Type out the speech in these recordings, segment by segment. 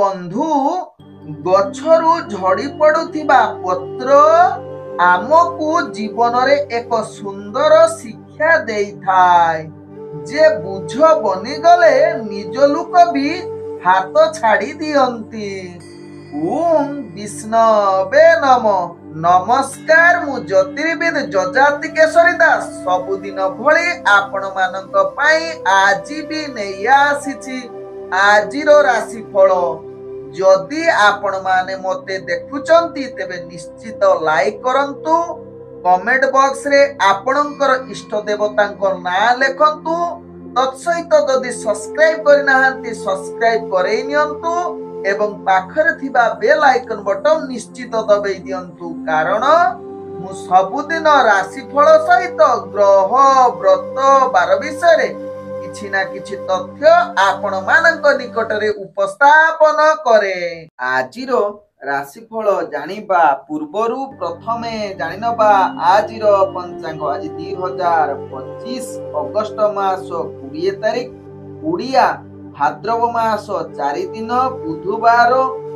बंधु गछरु झड़ी पड़ुथिबा पत्र आमकु जीवन रे एक सुंदर शिक्षा देइथाय। जे बुझ बनी गले निज लोक भी हाथ छाड़ी दियंती। ओम विष्णवे नमः। नमस्कार, मु ज्योतिर्विद जजाति केशरी दास सबुदिन भली आपण मानक पाई आज भी नहीं आसीछि आजिर राशिफल। जदि आपण माने मते देखुचंती तेबे निश्चित लाइक करंतु, कमेंट बॉक्स रे आपणकर इष्ट देवतांकर नाम लेखंतु। तत्सहित जदि सब्सक्राइब करनाहांती सब्सक्राइब करई नियंतु एवं पाखरे थिबा बेल आइकन बटन निश्चित दबाई दियंतु, कारण मु सबुदिन राशिफल सहित ग्रह व्रत बार विषय किछि ना किछि तथ्य आपण मानक निकटरे उपस्थापन करे। आजिर राशिफल जानिबा पूर्वरु प्रथमे जानिनबा आजिर पंचांग। आज 2025 अगस्त मास 20 तारिख उड़िया भाद्रव मास 4 दिन बुधवार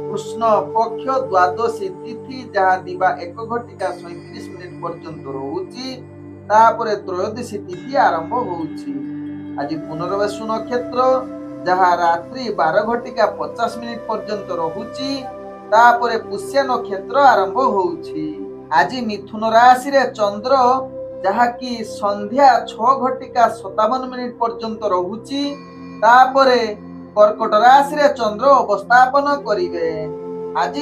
कृष्ण पक्ष द्वादशी तिथि जहाँ दिबा 1:37 पर्यंत रहुची। तापरे त्रयोदशी तिथि आरंभ होउची। आज पुनर्वसु नक्षत्र जहाँ रात्रि 12:50 पर्यंत रहुची। तापरे पुष्य नक्षत्र आरंभ होउची। आज मिथुन राशि रे चंद्र जहाँ की संध्या 6:57 पर्यंत रहुची। तापरे कर्कट राशि रे चंद्र अवस्थापन करिवे। आज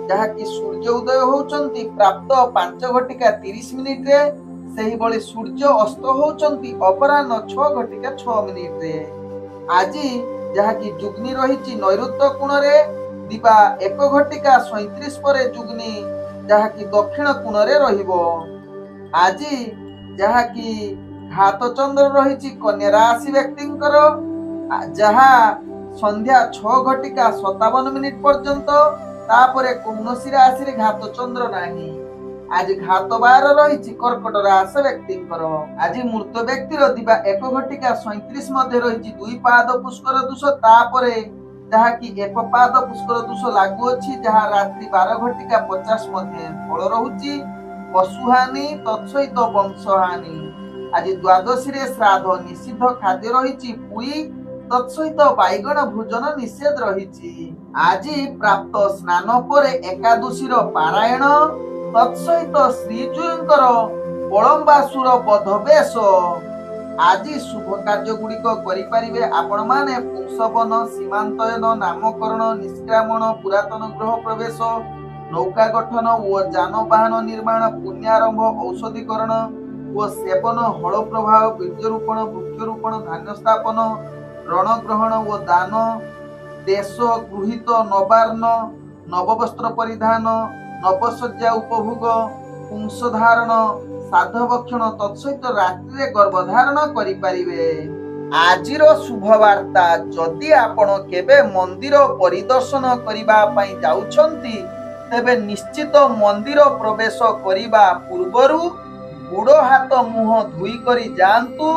जहाँ की सूर्य उदय होउचंती प्राप्त 5:30 रे, सही बळे सूर्य अस्त होउचंती अपराह्न 6:06 रे। आज जहाँ की जुग्नी रहिची नैऋत्य कोण रे दिबा 1:37 परे जुग्नी जहाँ की दक्षिण कोण रे रहिबो। आज जहाँ की घात चंद्र रहिची कन्या राशि व्यक्तिंकर जहाँ संध्या 6:57 पर्यंत। तापरे कौनसी राशि रे घात चंद्र नाही। आज घात बार रहिची कर्कट राशि व्यक्तिंकर। आज मृत व्यक्तिर दिबा 1:37 मध्ये रहिची 2 पाद पुष्कर दोष। तापरे जहाँ की 1 पाद पुष्कर दोष लागू अछि जहाँ रात्रि 12:50 मध्ये फल रहुची पशुहानि तत्सहित वंशहानि। आज द्वादशी रे श्राद्ध निषिद्ध खाद्य रहिची पुई तत्सहित बैगण भोजन निषेध रहिची। आज प्राप्त स्नान परे एकादशी पारायण तत्सहित श्रीजूंकर बलम्बासुर बध बेश। आज शुभ कार्य गुड़िक करिपारिबे आपण माने पुंसवन सीमांतयन नामकरण निष्क्रामण पुरातन ग्रह प्रवेश नौका गठन और जानवाहन निर्माण पुण्यारंभ औषधिकरण और सेवन हल प्रभाव बीजरोपण वृक्षरोपण धान्य स्थापन रणग्रहण और दान देश गृहित नवार्ण नववस्त्र परिधान नवसज्जा उपभोग पुंसधारण साधभक्षण तत्सहित रात्रि गर्भधारण करिपारिबे। आजिर शुभ वार्ता जदि आपण केबे मंदिर परिदर्शन करिबा पई जाउछंती तेबे निश्चित मंदिर प्रवेश करिबा पूर्वरु गुड़ हाथ मुह धुई करी जांतु।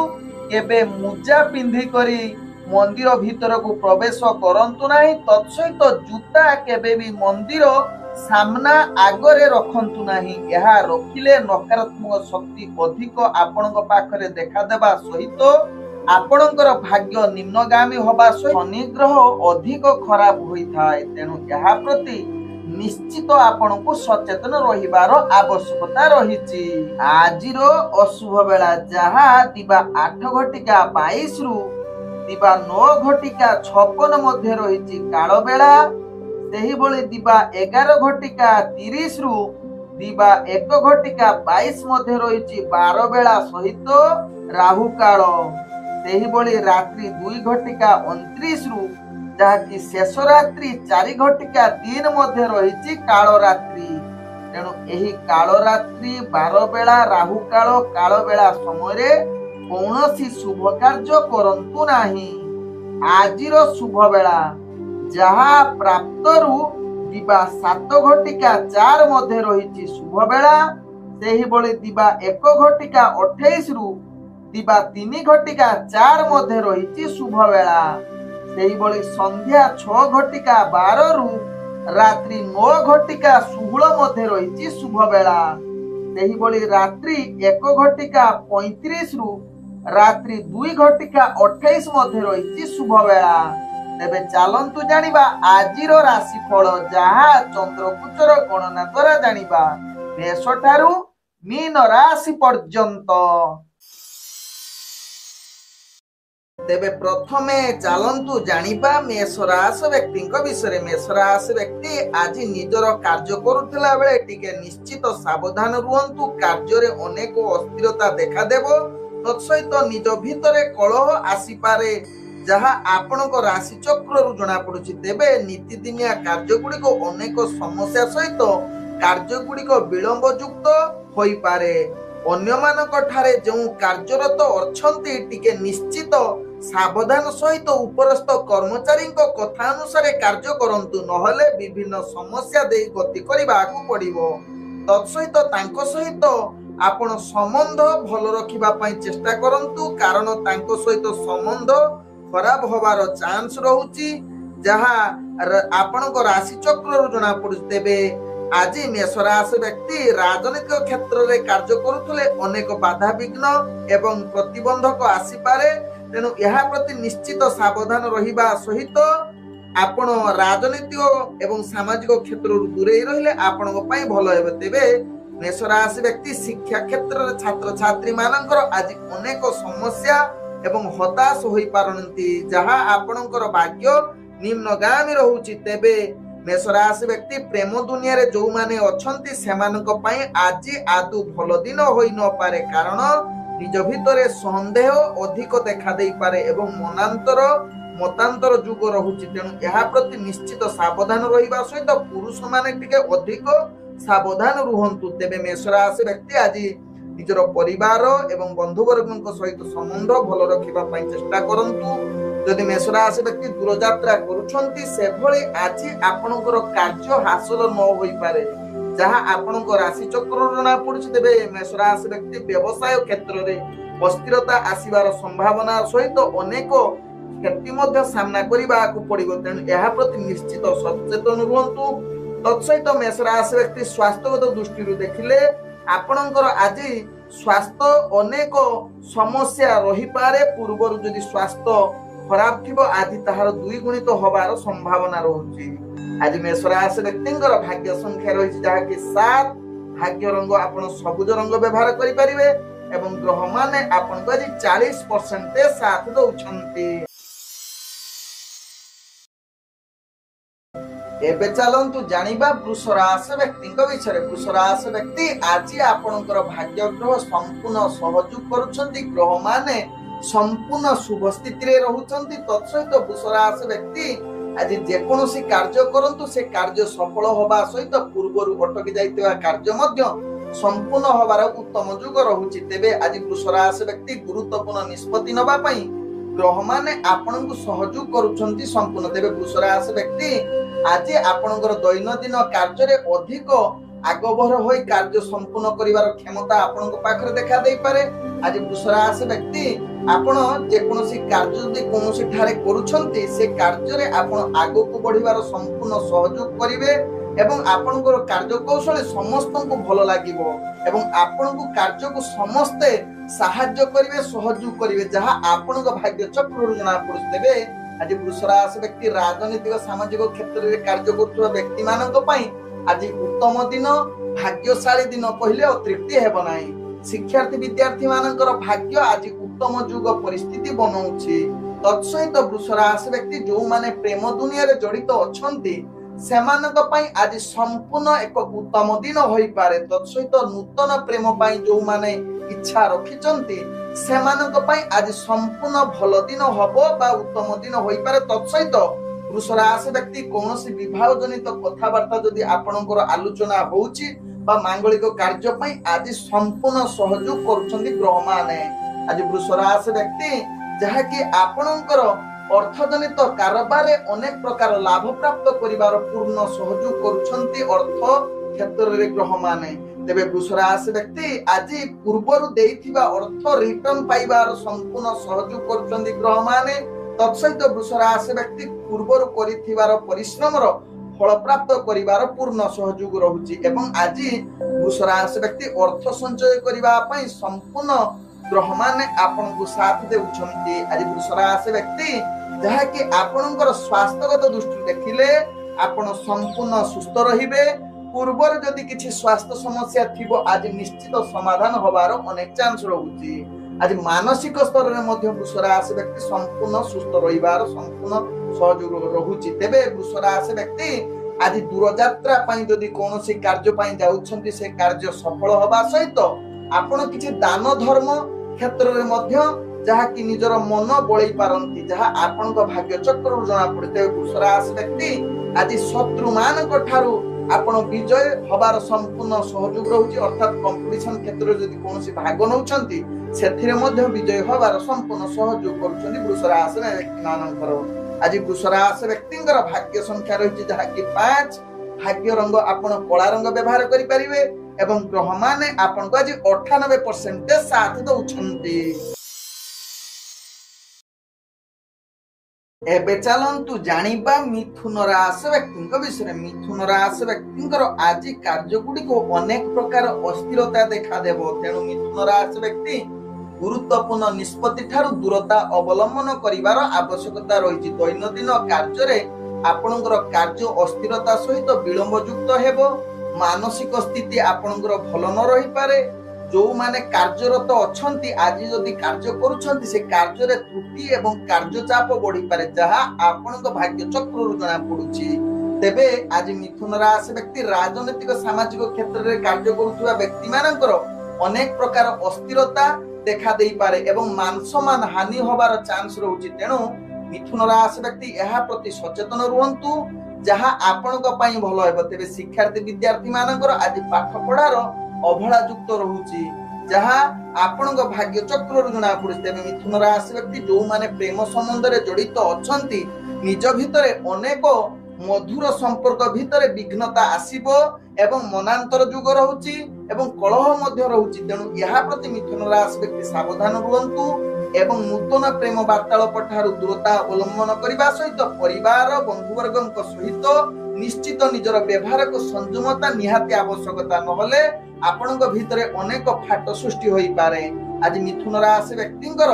केबे मुजा पिंधि करी मंदिर भीतर को प्रवेश करंतु नाही। तत्सहित जूता केबे भी मंदिर सामना आगरे रखंतु नाही। यह रखिले नकारात्मक शक्ति अधिक आपणक पाखरे देखा देबा सहित आपणकर भाग्य निम्नगामी होबा सहित शनि ग्रह अधिक खराब होइथाय। तेनु यह प्रति निश्चित आपनको सचेतन रहिबार आवश्यकता रहिछि। आजिर अशुभ बेला जहाँ दिबा 8:22 रु दिबा 9:56 मध्ये रहिछि काल बेला। सेही बळी दिबा 11:30 रु दिबा 1:22 मध्ये रहिछि 12 बेला सहित राहु काल। सेही बळी रात्रि 2:29 रु जहाँ की शेष रात्रि 4:03 मध्ये रहिछि काल रात्रि। तेणु एही काल रात्रि 12 बेला राहु काल काल बेला समय कौनसी शुभ कार्य करंतु नाही। आजिर शुभ बेला जहाँ प्राप्त रु दिबा 7:04 मध्ये रहिछि शुभ बेला। सेही बळी दिबा 1:28 रु दिबा 3:04 मध्ये रहिछि शुभ बेला। ସେହିଭଳି ସନ୍ଧ୍ୟା 6:12 ରାତ୍ରି 9:16 ମଧ୍ୟ ରହିଛି ଶୁଭ ବେଳା। ସେହିଭଳି ରାତ୍ରି 1:35 ରାତ୍ରି 2:28 ମଧ୍ୟ ରହିଛି ଶୁଭ ବେଳା। ତେବେ ଚାଲନ୍ତୁ ଜାଣିବା ଆଜିର ରାଶିଫଳ, ଯାହା ଚନ୍ଦ୍ରଗୁଚର ଗଣନା ଦ୍ୱାରା ଜାଣିବା ମେଷ ଠାରୁ ମୀନ ରାଶି ପର୍ଯ୍ୟନ୍ତ। ତେବେ ପ୍ରଥମେ ଚାଲନ୍ତୁ ଜାଣିବା ମେଷ ରାଶି ବ୍ୟକ୍ତିଙ୍କ ବିଷୟରେ। ମେଷ ରାଶି ବ୍ୟକ୍ତି ଆଜି ନିଜର କାର୍ଯ୍ୟ କରୁଥିଲା ବେଳେ ଟିକେ ନିଶ୍ଚିତ ସାବଧାନ ରୁହନ୍ତୁ। କାର୍ଯ୍ୟରେ ଅନେକ ଅସ୍ଥିରତା ଦେଖାଦେବ। ତତ୍ସହିତ ନିଜ ଭିତରେ କଳହ ଆସିପାରେ, ଯାହା ଆପଣଙ୍କ ରାଶି ଚକ୍ରରୁ ଜଣାପଡୁଛି। ତେବେ ନୀତିଦିନିଆ କାର୍ଯ୍ୟଗୁଡିକ ଅନେକ ସମସ୍ୟା ସହିତ କାର୍ଯ୍ୟଗୁଡିକ ବିଳମ୍ବ ଯୁକ୍ତ ହୋଇପାରେ। ଅନ୍ୟମାନଙ୍କ ଠାରେ ଯେଉଁ କାର୍ଯ୍ୟରତ ଅଛନ୍ତି ଟିକେ ନିଶ୍ଚିତ ସାବଧାନ ସହିତ ଉପରସ୍ଥ କର୍ମଚାରୀଙ୍କ କଥା ଅନୁସାରେ କାର୍ଯ୍ୟ କରନ୍ତୁ, ନହେଲେ ବିଭିନ୍ନ ସମସ୍ୟା ଦେଇ ଗତି କରିବାକୁ ପଡିବ। ତତ୍ସହିତ ତାଙ୍କ ସହିତ ଆପଣ ସମ୍ବନ୍ଧ ଭଲ ରଖିବା ପାଇଁ ଚେଷ୍ଟା କରନ୍ତୁ, କାରଣ ତାଙ୍କ ସହିତ ସମ୍ବନ୍ଧ ଖରାପ ହବାର ଚାନ୍ସ ରହୁଛି, ଯାହା ଆପଣଙ୍କ ରାଶି ଚକ୍ରରୁ ଜଣାପଡୁଛି। ତେବେ ଆଜି ମେଷ ରାଶି ବ୍ୟକ୍ତି ରାଜନୈତିକ କ୍ଷେତ୍ରରେ କାର୍ଯ୍ୟ କରୁଥିଲେ ଅନେକ ବାଧାବିଘ୍ନ ଏବଂ ପ୍ରତିବନ୍ଧକ ଆସିପାରେ। ତେଣୁ ଏହା ପ୍ରତି ନିଶ୍ଚିତ ସାବଧାନ ରହିବା ସହିତ ଆପଣ ରାଜନୈତିକ ଏବଂ ସାମାଜିକ କ୍ଷେତ୍ରରୁ ଦୂରେଇ ରହିଲେ ଆପଣଙ୍କ ପାଇଁ ଭଲ ହେବ। ତେବେ ମେଷ ରାଶି ବ୍ୟକ୍ତି ଶିକ୍ଷା କ୍ଷେତ୍ରରେ ଛାତ୍ରଛାତ୍ରୀ ମାନଙ୍କର ଆଜି ଅନେକ ସମସ୍ୟା ଏବଂ ହତାଶ ହୋଇପାରନ୍ତି, ଯାହା ଆପଣଙ୍କର ଭାଗ୍ୟ ନିମ୍ନଗାମୀ ରହୁଛି। ତେବେ ମେଷ ରାଶି ବ୍ୟକ୍ତି ପ୍ରେମ ଦୁନିଆରେ ଯୋଉମାନେ ଅଛନ୍ତି ସେମାନଙ୍କ ପାଇଁ ଆଜି ଆଦୌ ଭଲ ଦିନ ହୋଇନପାରେ, କାରଣ ନିଜ ଭିତରେ ସନ୍ଦେହ ଅଧିକ ଦେଖା ଦେଇପାରେ ଏବଂ ମତାନ୍ତର ଯୁଗ ରହୁଛି। ତେଣୁ ଏହା ପ୍ରତି ନିଶ୍ଚିତ ସାବଧାନ ରହିବା ସହିତ ପୁରୁଷ ମାନେ ଟିକେ ଅଧିକ ସାବଧାନ ରୁହନ୍ତୁ। ତେବେ ମେଷ ରାଶି ବ୍ୟକ୍ତି ଆଜି ନିଜର ପରିବାର ଏବଂ ବନ୍ଧୁବର୍ଗଙ୍କ ସହିତ ସମ୍ବନ୍ଧ ଭଲ ରଖିବା ପାଇଁ ଚେଷ୍ଟା କରନ୍ତୁ। ଯଦି ମେଷ ରାଶି ବ୍ୟକ୍ତି ଦୂରଯାତ୍ରା କରୁଛନ୍ତି, ସେଭଳି ଆଜି ଆପଣଙ୍କର କାର୍ଯ୍ୟ ହାସଲ ନ ହୋଇପାରେ, ଯାହା ଆପଣଙ୍କ ରାଶି ଚକ୍ରରୁ ଜଣା ପଡୁଛି। ତେବେ ମେଷ ରାଶି ବ୍ୟକ୍ତି ବ୍ୟବସାୟ କ୍ଷେତ୍ରରେ ଅସ୍ଥିରତା ଆସିବାର ସମ୍ଭାବନା ସହିତ ଅନେକ କ୍ଷତି ମଧ୍ୟ ସାମ୍ନା କରିବାକୁ ପଡିବ। ତେଣୁ ଏହା ପ୍ରତି ନିଶ୍ଚିତ ସଚେତନ ରୁହନ୍ତୁ। ତତ୍ସହିତ ମେଷ ରାଶି ବ୍ୟକ୍ତି ସ୍ୱାସ୍ଥ୍ୟଗତ ଦୃଷ୍ଟିରୁ ଦେଖିଲେ ଆପଣଙ୍କର ଆଜି ସ୍ୱାସ୍ଥ୍ୟ ଅନେକ ସମସ୍ୟା ରହିପାରେ। ପୂର୍ବରୁ ଯଦି ସ୍ୱାସ୍ଥ୍ୟ ଖରାପ ଥିବ, ଆଜି ତାହାର ଦ୍ୱିଗୁଣିତ ହବାର ସମ୍ଭାବନା ରହୁଛି। ଆଜି ମେଷ ରାଶି ବ୍ୟକ୍ତିଙ୍କର ଭାଗ୍ୟ ସଂଖ୍ୟା ରହିଛି ଯାହାକି 7। ଭାଗ୍ୟ ରଙ୍ଗ ଆପଣ ସବୁଜ ରଙ୍ଗ ବ୍ୟବହାର କରିପାରିବେ ଏବଂ ଗ୍ରହ ମାନେ ଆପଣଙ୍କୁ ଆଜି 40% ସାଥ ଦଉଛନ୍ତି। ଏବେ ଚାଲନ୍ତୁ ଜାଣିବା ବୃଷ ରାଶି ବ୍ୟକ୍ତିଙ୍କ ବିଷୟରେ। ବୃଷ ରାଶି ବ୍ୟକ୍ତି ଆଜି ଆପଣଙ୍କର ଭାଗ୍ୟ ଗ୍ରହ ସମ୍ପୂର୍ଣ୍ଣ ସହଯୋଗ କରୁଛନ୍ତି। ଗ୍ରହ ମାନେ ସମ୍ପୂର୍ଣ୍ଣ ଶୁଭ ସ୍ଥିତିରେ ରହୁଛନ୍ତି। ତତ୍ସହିତ ବୃଷ ରାଶି ବ୍ୟକ୍ତି ଆଜି ଯେକୌଣସି କାର୍ଯ୍ୟ କରନ୍ତୁ, ସେ କାର୍ଯ୍ୟ ସଫଳ ହବା ସହିତ ପୂର୍ବରୁ ଅଟକି ଯାଇଥିବା କାର୍ଯ୍ୟ ମଧ୍ୟ ସମ୍ପୂର୍ଣ୍ଣ ହବାର ଉତ୍ତମ ଯୁଗ ରହୁଛି। ତେବେ ଆଜି ବୃଷ ରାଶି ବ୍ୟକ୍ତି ଗୁରୁତ୍ୱପୂର୍ଣ୍ଣ ନିଷ୍ପତ୍ତି ନେବା ପାଇଁ ଗ୍ରହ ମାନେ ଆପଣଙ୍କୁ ସହଯୋଗ କରୁଛନ୍ତି ସମ୍ପୂର୍ଣ୍ଣ। ତେବେ ବୃଷ ରାଶି ବ୍ୟକ୍ତି ଆଜି ଆପଣଙ୍କର ଦୈନନ୍ଦିନ କାର୍ଯ୍ୟରେ ଅଧିକ ଆଗଭର ହୋଇ କାର୍ଯ୍ୟ ସମ୍ପୂର୍ଣ୍ଣ କରିବାର କ୍ଷମତା ଆପଣଙ୍କ ପାଖରେ ଦେଖା ଦେଇପାରେ। ଆଜି ବୃଷ ରାଶି ବ୍ୟକ୍ତି ଆପଣ ଯେକୌଣସି କାର୍ଯ୍ୟ ଯଦି କୌଣସି ଠାରେ କରୁଛନ୍ତି, ସେ କାର୍ଯ୍ୟରେ ଆପଣ ଆଗକୁ ବଢିବାର ସମ୍ପୂର୍ଣ୍ଣ ସହଯୋଗ କରିବେ ଏବଂ ଆପଣଙ୍କର କାର୍ଯ୍ୟ କୌଶଳ ସମସ୍ତଙ୍କୁ ଭଲ ଲାଗିବ ଏବଂ ଆପଣଙ୍କୁ କାର୍ଯ୍ୟକୁ ସମସ୍ତେ ସାହାଯ୍ୟ କରିବେ, ସହଯୋଗ କରିବେ, ଯାହା ଆପଣଙ୍କ ଭାଗ୍ୟ ଚକ୍ରରୁ ଜଣାପଡୁଛି। ତେବେ ଆଜି ବୃଷ ରାଶି ବ୍ୟକ୍ତି ରାଜନୈତିକ ସାମାଜିକ କ୍ଷେତ୍ରରେ କାର୍ଯ୍ୟ କରୁଥିବା ବ୍ୟକ୍ତି ମାନଙ୍କ ପାଇଁ ଆଜି ଉତ୍ତମ ଦିନ, ଭାଗ୍ୟଶାଳୀ ଦିନ କହିଲେ ଅତ୍ୟୁକ୍ତି ହେବ ନାହିଁ। ଶିକ୍ଷାର୍ଥୀ ବିଦ୍ୟାର୍ଥୀ ମାନଙ୍କର ଭାଗ୍ୟ ଆଜି ଉତ୍ତମ ଯୁଗ ପରିସ୍ଥିତି ବନଉଛି। ତତ୍ସହିତ ବୃଷ ରାଶି ବ୍ୟକ୍ତି ଯୋଉମାନେ ପ୍ରେମ ଦୁନିଆରେ ଜଡିତ ଅଛନ୍ତି, ସେମାନଙ୍କ ପାଇଁ ଆଜି ସମ୍ପୂର୍ଣ୍ଣ ଏକ ଉତ୍ତମ ଦିନ ହୋଇପାରେ। ତତ୍ସହିତ ନୂତନ ପ୍ରେମ ପାଇଁ ଯୋଉମାନେ ଇଚ୍ଛା ରଖିଛନ୍ତି, ସେମାନଙ୍କ ପାଇଁ ଆଜି ସମ୍ପୂର୍ଣ୍ଣ ଭଲ ଦିନ ହବ ବା ଉତ୍ତମ ଦିନ ହୋଇପାରେ। ତତ୍ସହିତ ବୃଷ ରାଶି ବ୍ୟକ୍ତି କୌଣସି ବିବାହ ଜନିତ କଥାବାର୍ତ୍ତା ଯଦି ଆପଣଙ୍କର ଆଲୋଚନା ହଉଛି ବା ମାଙ୍ଗଳିକ କାର୍ଯ୍ୟ ପାଇଁ ଆଜି ସମ୍ପୂର୍ଣ୍ଣ ସହଯୋଗ କରୁଛନ୍ତି ଗ୍ରହ ମାନେ। ଆଜି ବୃଷ ରାଶି ବ୍ୟକ୍ତି ଯାହାକି ଆପଣଙ୍କର ଅର୍ଥଜନିତ କାରବାରରେ ଅନେକ ପ୍ରକାର ଲାଭ ପ୍ରାପ୍ତ କରିବାର ପୂର୍ଣ୍ଣ ସହଯୋଗ କରୁଛନ୍ତି ଅର୍ଥ କ୍ଷେତ୍ରରେ ଗ୍ରହ ମାନେ। ତେବେ ବୃଷ ରାଶି ବ୍ୟକ୍ତି ଆଜି ପୂର୍ବରୁ ଦେଇଥିବା ଅର୍ଥ ରିଟର୍ଣ୍ଣ ପାଇବାର ସମ୍ପୂର୍ଣ୍ଣ ସହଯୋଗ କରୁଛନ୍ତି ଗ୍ରହ ମାନେ। तत्सहित वृष राशि व्यक्ति पूर्वर करिथिबार परिश्रमर फल प्राप्त करिवार पूर्ण सहयोग रहुछि एवं आज वृष राशि व्यक्ति अर्थ संचय करिवा पई संपूर्ण ग्रह माने आपन को साथ देउछन्ति। आज वृष राशि व्यक्ति जहा कि आपनकर स्वास्थ्यगत दृष्टि देखिले आपण संपूर्ण सुस्थ रहिबे। पूर्वर जदि किछि स्वास्थ्य समस्या थिबो आज निश्चित समाधान होबार अनेक चांस रहुछि। आज मानसिक स्तर रे मध्य वृष राशि व्यक्ति संपूर्ण सुस्थ रहिबार संपूर्ण सहयोग रहुछि। तेबे वृष राशि व्यक्ति आज दूर यात्रा पई जदि कोनोसी कार्य पई जाउछन्ति से कार्य सफल होबा सहित आपण किछि दान धर्म क्षेत्र रे मध्य जहा कि निजर मन बळै पारंती जहा आपण को भाग्य चक्र जना पड़ते। वृष राशि व्यक्ति आज शत्रु मानक ठारू आपण विजय हबार संपूर्ण सहयोग रहुछि अर्थात कंपटीशन क्षेत्र जदि कोनोसी भाग नउछन्ति सेथिरे मध्य विजय हबार संपूर्ण सहयोग करूछन्ति वृष राशि व्यक्ति मानकर। आज वृष राशि व्यक्तिंकर भाग्य संख्या रहिछि जहा कि 5 भाग्य रंग आपण कला रंग व्यवहार करि परिबे एवं ग्रह माने आपण को आज 98% साथ दउछन्ति। एबे चलंतु जानिबा मिथुन राशि व्यक्तिंक विषय। मिथुन राशि व्यक्तिंकर आज कार्य गुडी को अनेक प्रकार अस्थिरता देखा देबो। तेनु मिथुन राशि व्यक्ति गुरुत्वपूर्ण निष्पत्ति ठारू दूरता अवलंबन करिवार आवश्यकता रहिछि। दैनंदिन कार्य रे आपनकर कार्य अस्थिरता सहित विलंब युक्त हेबो। मानसिक स्थिति आपनकर भल न रहि पारे। जो माने कार्यरत अछंती आज जदि कार्य करूछंती से कार्य रे त्रुटि एवं कार्य चाप बढ़ी पारे जहा आपनक भाग्य चक्र जना पडुछि। तेबे आज मिथुन राशि व्यक्ति राजनीतिक सामाजिक क्षेत्र रे कार्य करूथुवा व्यक्ति मानकर अनेक प्रकार अस्थिरता देखा देई पारे एवं मान सम्मान हानि होबार चांस रहुछि। तेनु मिथुन राशि व्यक्ति एहा प्रति सचेतन रुहंतु जहा आपनक पई भलो हेबो। तेबे शिक्षार्थी विद्यार्थी मानकर आज पाठ पढ़ार अवहेला युक्त रहुछि जहा आपनक भाग्य चक्र जना पडुछि। तेबे मिथुन राशि व्यक्ति जो माने प्रेम संबंध रे जड़ित अछंती निज भितरे अनेक मधुर संपर्क भितरे विघ्नता आसीबो एवं मनांतर युग रहुछि एवं कलह मध्य रहुछि। तेनु यहा प्रति मिथुन राशि व्यक्ति सावधान रुहंतु एवं नूतन प्रेम वार्तालाप ठारू दूरता अवलंबन करिबा सहित परिवार बंधुवर्गक सहित निश्चित निजर व्यवहार को संयमता निहाती आवश्यकता नहले आपनक भितरे अनेक फाट सृष्टि होई पारे। आज मिथुन राशि व्यक्तिंकर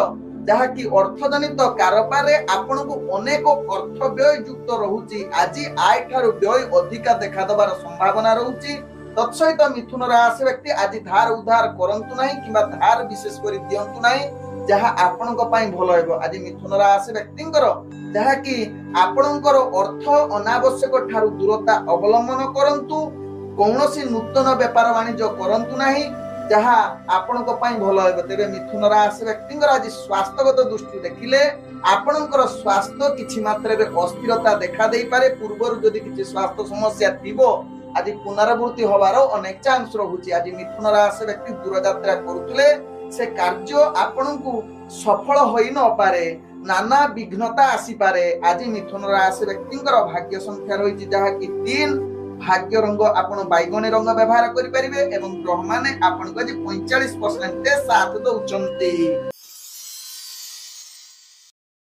जहा कि अर्थजनित कारोबार रे आपनक अनेक अर्थ व्यय युक्त रहुछि। आज आय ठारू व्यय अधिका देखा दबार संभावना रहुछि। तत्सहित मिथुन राशि व्यक्ति आज धार उधार करंतु नाही किबा धार विशेष करी दियंतु नाही जहा आपनक पई भलो हेबो। आज मिथुन राशि व्यक्तिंकर जहा कि आपनकर अर्थ अनावश्यक ठारू दूरता अवलंबन करंतु कौनसी नूतन व्यापार वाणिज्य करंतु नाही जहा आपनक पई भलो हेबो। तेबे मिथुन राशि व्यक्तिंकर आज स्वास्थ्यगत दृष्टि देखिले आपनकर स्वास्थ्य किछि मात्रा रे अस्थिरता देखा देई पारे। पूर्वरु जदि किछि स्वास्थ्य समस्या थिबो आज पुनरावृत्ति होबार अनेक चांस रहुछि। आज मिथुन राशि व्यक्ति दूर यात्रा करूथिले से कार्य आपनकु सफल होई न पारे नाना विघ्नता आसी पारे। आज मिथुन राशि व्यक्तिंकर भाग्य संख्या रहिछि जहा कि 3 भाग्य रंग आपण बैगणी रंग व्यवहार करि परिबे एवं ग्रह माने आपनको जे 45% साथ दउचंती।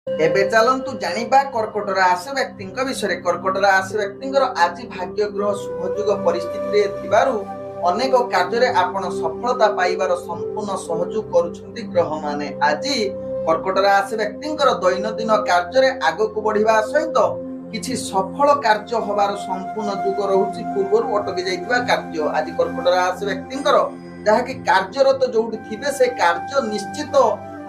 एबे चलंतु जानिबा कर्कट राशि व्यक्तिंक विषय। कर्कट राशि व्यक्तिंकर आज भाग्य ग्रह शुभयोग परिस्थिति रे थिबारु अनेक कार्य रे आपण सफलता पाइबार संपूर्ण सहयोग करूछंती ग्रह माने। आज कर्कट राशि व्यक्तिंकर दैनंदिन कार्य रे आगकु बढ़िबा सहित किछि सफल कार्य होबार संपूर्ण युग रहुछि। पूर्वरु अटकी जाइतिबा कार्य आज कर्कट राशि व्यक्तिंकर जहा कि कार्यरत जोउठी थिबे से कार्य निश्चित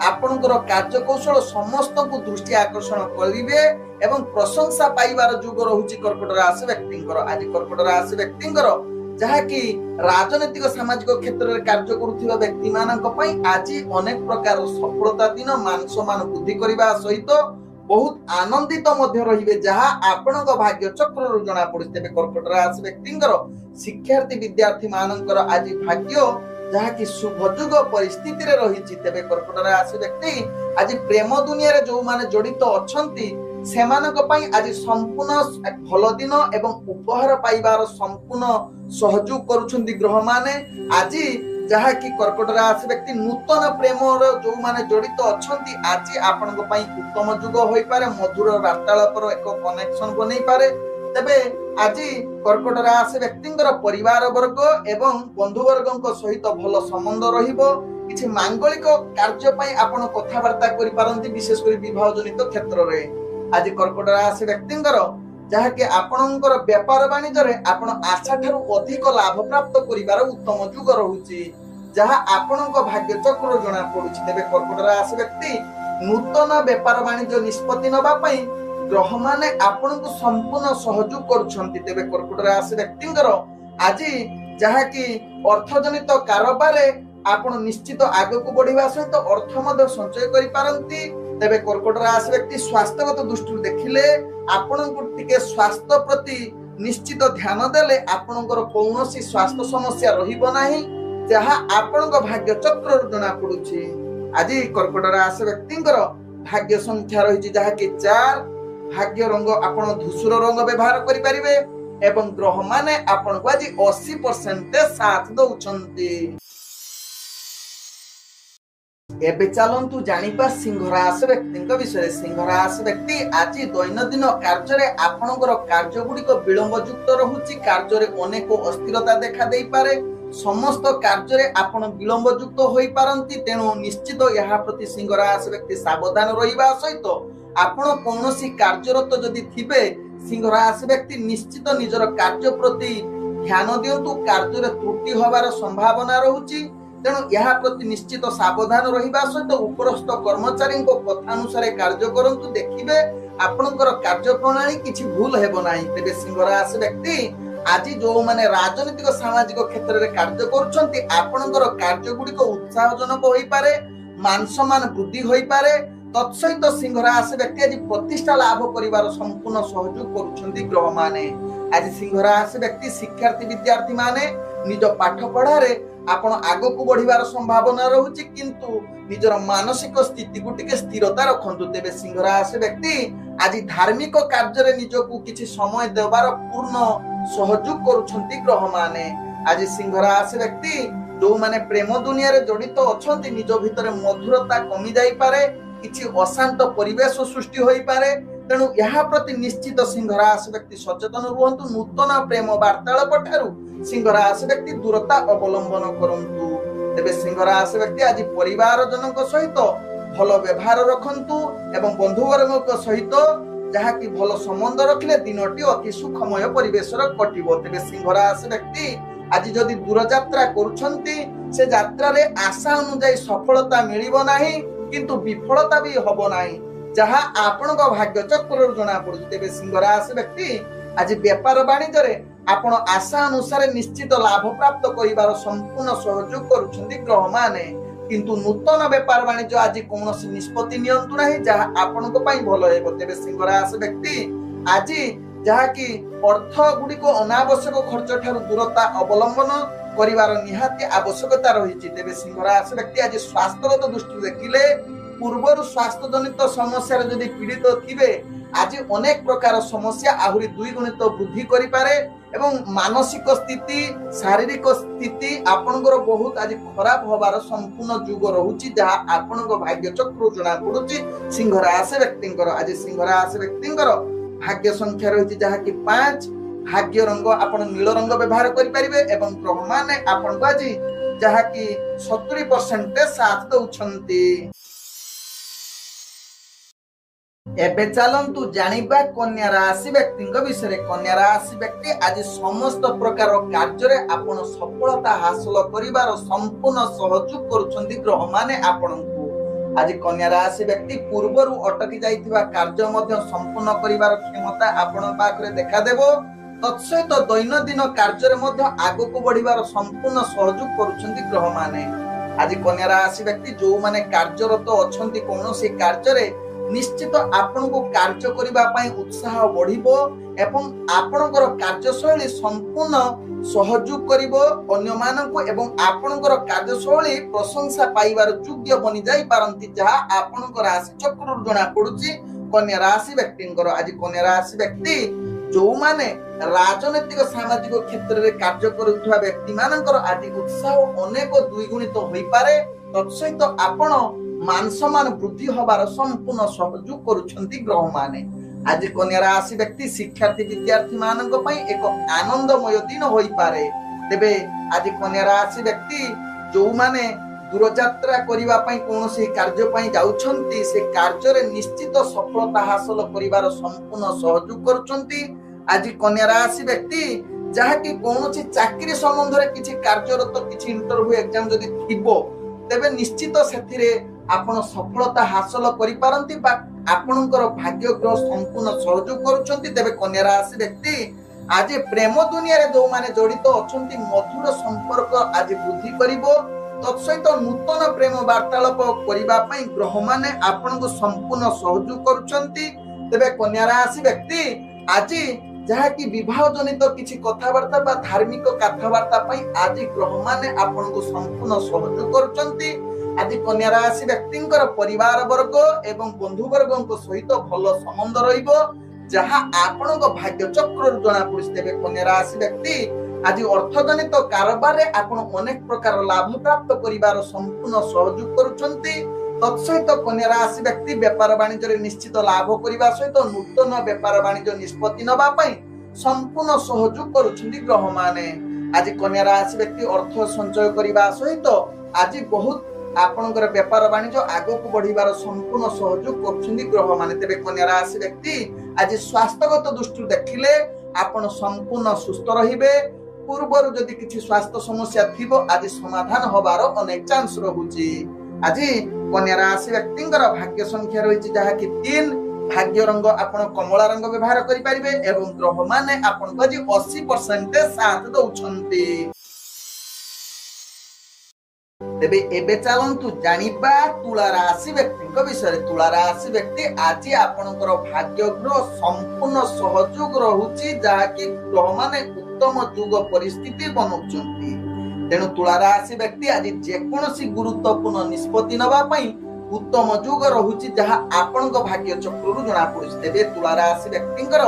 आपनकर कार्य कौशल समस्त को दृष्टि आकर्षण करिवे एवं प्रशंसा पाइबार युग रहुछि कर्कट राशि व्यक्तिंकर। आज कर्कट राशि व्यक्तिंकर जहा कि राजनीतिक सामाजिक क्षेत्र में कार्य करुथिबा व्यक्ति मानक पई आज अनेक प्रकार सफलता दिन मान सम्मान वृद्धि करबा सहित बहुत आनंदित मध्य रहिबे जहा आपनक भाग्य चक्र जना पड़िते। कर्कट राशि व्यक्तिंकर शिक्षार्थी विद्यार्थी मानकर आज भाग्य जहा कि शुभयोग परिस्थिति रे रहिछि। तेबे कर्कट राशि व्यक्ति आज प्रेम दुनिया रे जो माने जड़ित अछंती सेमानक पई आज संपूर्ण भल दिन एवं उपहार पाइबार संपूर्ण सहयोग करूछंती ग्रह माने। आज जहाँकि कर्कट राशि व्यक्ति नूतन प्रेम जो माने जड़ित अच्छा आज आपण उत्तम जुग हो पारे मधुर वार्तालापर एक कनेक्शन बन पारे तेबे आज कर्कट राशि व्यक्ति परिवार वर्ग एवं बंधु वर्ग सहित भल संबंध रहिबो किछि मांगलिक कार्य आपण कथबार्ता करि पारंती विशेष कर विवाह जनित क्षेत्र में आज कर्कट राशि व्यक्ति जहाँकि आपणकर व्यापार वाणिज्य रे आपण आशा ठारू अधिक लाभ प्राप्त करिवार उत्तम जुग रहुछि जहाँ आपणक भाग्य चक्र जना पड़ुछि तेबे कर्कट राशि व्यक्ति नूतन व्यापार वाणिज्य निष्पत्ति नबा पई ग्रह माने आपणक संपूर्ण सहयोग करूछंती तेबे कर्कट राशि व्यक्तिंकर आज जहाँकि अर्थजनित कारोबार आपण निश्चित आगक बढ़िबा सहित अर्थ मध्य संचय करि पारंती तेबे कर्कट राशि व्यक्ति स्वास्थ्यगत दृष्टि देखिले आपणको टिके स्वास्थ्य प्रति निश्चित ध्यान देले आपणकर कौनसी स्वास्थ्य समस्या रहिबो नाही जहाँ आपणक भाग्य चक्र जना पड़ुछि आज कर्कट राशि व्यक्तिंकर भाग्य संख्या रही जहाँ कि 4 भाग्य रंग आपण धूसर रंग व्यवहार करि परिबे एवं ग्रह माने आपणको आज 80% साथ दउछंती एबे चलंतु जानिबा सिंह राशि व्यक्ति विषय सिंह राशि व्यक्ति आज दैनंदिन कार्य रे आपणकर कार्य गुडी को विलंब युक्त रहुछि कार्य रे अनेक अस्थिरता देखा देई पारे समस्त कार्य रे आपण विलंब युक्त होई पारंती तेणु निश्चित यहा प्रति सिंह राशि व्यक्ति सावधान रहिबा सहित आपण कोनोसी कार्यरत जदि थिबे सिंह राशि व्यक्ति निश्चित निजर कार्य प्रति ध्यान दियंतु कार्य रे त्रुटि होबार संभावना रहुछि तेणु यह प्रति निश्चित सावधान रहिबा सहित उपरस्थ कर्मचारी कथानुसार कार्य करंतु देखिबे आपणकर कार्य प्रणाली किछि भूल हेबो नाही तेबे सिंह राशि व्यक्ति आज जो माने राजनीतिक सामाजिक क्षेत्र में कार्य करुछंती आपणकर कार्य गुडी को उत्साहजनक होई पारे मान सम्मान वृद्धि होई पारे तत्सहित सिंह राशि व्यक्ति आज प्रतिष्ठा लाभ करिवार संपूर्ण सहयोग करुछंती ग्रह माने आज सिंह राशि व्यक्ति शिक्षार्थी विद्यार्थी माने निज पाठ पढ़ारे आपण आगको बढ़िबार संभावना रहुछि किंतु निजर मानसिक स्थिति को टिके स्थिरता रखंतु तेबे सिंह राशि व्यक्ति आज धार्मिक कार्य रे निजको किछि समय देबार पूर्ण सहयोग करुछंती ग्रह माने आज सिंह राशि व्यक्ति जो माने प्रेम दुनिया रे जड़ित अछंती निज भितरे मधुरता कमी जाई पारे किछि अशांत परिवेश सृष्टि होई पारे तेणु यह प्रति निश्चित सिंह राशि व्यक्ति सचेतन रुहंतु नूतन प्रेम वार्तालाप ठारू सिंह राशि व्यक्ति दूरता अवलंबन करंतु तेबे सिंह राशि व्यक्ति आज परिवार जनक सहित भल व्यवहार रखंतु एवं बंधु वर्ग सहित जहाँ कि भल संबंध रखले दिनटी अति सुखमय परिवेश कटिबो तेबे सिंह राशि व्यक्ति आज जदि दूर यात्रा करुछंती से यात्रा रे आशा अनुसार सफलता मिलिबो नाही किंतु विफलता भी हबो नाही जहाँ आपणक भाग्य चक्र जना पड़ुछि तेबे सिंह राशि व्यक्ति आज व्यापार वाणिज्य रे आपण आशा अनुसार निश्चित लाभ प्राप्त करिवार संपूर्ण सहयोग करुछंती ग्रह माने किंतु नूतन व्यापार वाणिज्य आज कौनसी निष्पत्ति नियंतु नाही जहाँ आपणक पई भलो हेबो तेबे सिंह राशि व्यक्ति आज जहाँ कि अर्थ गुडी को अनावश्यक खर्च ठारू दूरता अवलंबन करिवार निहाती आवश्यकता रहिछि तेबे सिंह राशि व्यक्ति आज स्वास्थ्यगत दृष्टि देखिले पूर्वर स्वास्थ्य जनित समस्या जदि पीड़ित थिबे आज अनेक प्रकार समस्या आहुरी द्विगुणित वृद्धि करि पारे एवं मानसिक स्थिति शारीरिक स्थिति आपणकर बहुत आज खराब होबार संपूर्ण जुग रहुछि जहाँ आपणक भाग्य चक्र जना पड़ुछि सिंह राशि व्यक्तिंकर आज सिंह राशि व्यक्तिंकर भाग्य संख्या रही जहाँ कि 5 भाग्य रंग आपण नील रंग व्यवहार करि परिबे एवं ग्रह माने आपणको आज जहाँ कि 70% साथ दउछंती एबे चलंतु जानिबा कन्या राशि व्यक्ति विषय कन्या राशि व्यक्ति आज समस्त प्रकार कार्य रे आपण सफलता हासिल करिवार संपूर्ण सहयोग करुछंती ग्रह माने आपणको आज कन्या राशि व्यक्ति पूर्वरु अटकी जाइथिबा कार्य मध्य संपूर्ण करिवार क्षमता आपण पाखरे देखा देबो तत्सहित दैनंदिन कार्य रे मध्य आगको बढ़िवार संपूर्ण सहयोग करुछंती ग्रह माने आज कन्या राशि व्यक्ति जो माने कार्यरत अछंती कोनोसी कार्य रे निश्चित आपण को कार्य करिबा पई उत्साह बढ़िबो एवं आपणकर कार्यशैली संपूर्ण सहयोग करिबो अन्य मानक एवं आपणकर कार्यशैली प्रशंसा पाइबार योग्य बनि जाई पारंती जहाँ आपणकर राशि चक्र जना पड़ुछि कन्या राशि व्यक्तिंकर आज कन्या राशि व्यक्ति जो माने राजनैतिक सामाजिक क्षेत्र में कार्य करुवा व्यक्ति मानकर आज उत्साह अनेक द्विगुणित हो पारे। तत्सहित आपण मान सम्मान वृद्धि हबार संपूर्ण सहयोग करुछंती ग्रह माने। आज कन्या राशि व्यक्ति शिक्षार्थी विद्यार्थी मानक पई एक आनंदमय दिन होई पारे। तेबे आज कन्या राशि व्यक्ति जो माने दूरयात्रा करिवा पई कोनोसी कार्य पई जाउछंती से कार्य रे निश्चित सफलता हासिल करिवार संपूर्ण सहयोग करुछंती। आज कन्या राशि व्यक्ति जहा कि कोनोसी चाकरी संबंध रे किछि कार्यरत किछि इंटरव्यू एग्जाम जदि थिबो तेबे निश्चित सेथिरे आपण सफलता हासिल करि पारंती बा आपणकर भाग्य ग्रह संपूर्ण सहयोग करुछंती। तेबे कन्या राशि व्यक्ति आज प्रेम दुनिया रे जो माने जड़ित अछंती मधुर संपर्क आज वृद्धि करिवो। तत्सहित नूतन प्रेम वार्तालाप करिबा पई ग्रह माने आपनको संपूर्ण सहयोग करुछंती। तेबे कन्या राशि व्यक्ति आज जहा कि विवाह जनित किछि कथावार्ता बा धार्मिक कथावार्ता पई आज ग्रह माने आपनको संपूर्ण सहयोग करुछंती। आज कन्या राशि व्यक्तिंकर परिवार वर्ग एवं बंधु वर्गक सहित भलो संबंध रहिबो जहा आपनको भाग्य चक्र जना पड़िस। तेबे कन्या राशि व्यक्ति आज अर्थजनित कारोबार रे आपण अनेक प्रकार लाभ प्राप्त करिवार संपूर्ण सहयोग करुछंती। तत्सहित कन्या राशि व्यक्ति व्यापार वाणिज्य रे निश्चित लाभ करिवा सहित नूतन व्यापार वाणिज्य निष्पत्ति नबा पई संपूर्ण सहयोग करुछंती ग्रह माने। आज कन्या राशि व्यक्ति अर्थ संचय करिवा सहित आज बहुत आपनकर व्यापार वाणिज्य आगो को बढ़िबार संपूर्ण सहयोग करुछंती ग्रह माने। तेबे कन्या राशि व्यक्ति आज स्वास्थ्यगत दृष्टि देखिले आपण संपूर्ण सुस्थ रहिबे। पूर्वर जदि किछि स्वास्थ्य समस्या थिबो आज समाधान होबार अनेक चांस रहुची। आज कन्या राशि व्यक्तिंकर भाग्य संख्या रहिछि जहा कि 3। भाग्य रंग आपण कमला रंग व्यवहार करि परिबे एवं ग्रह माने आपण को जी 80% साथ दउछंती। तेबे एबे चलंतु जानिबा तुला राशि व्यक्ति विषय। तुला राशि व्यक्ति आज आपणकर भाग्य ग्रह संपूर्ण सहयोग रहुची जहा कि ग्रह माने उत्तम युग परिस्थिति बनौछंती। तेणु तुला राशि व्यक्ति आज जेकोनोसी गुरुत्वपूर्ण निष्पत्ति नबा पई उत्तम युग रहुची जहा आपणक भाग्य चक्ररु जणा पड़ुछि। तेबे तुला राशि व्यक्तिंकर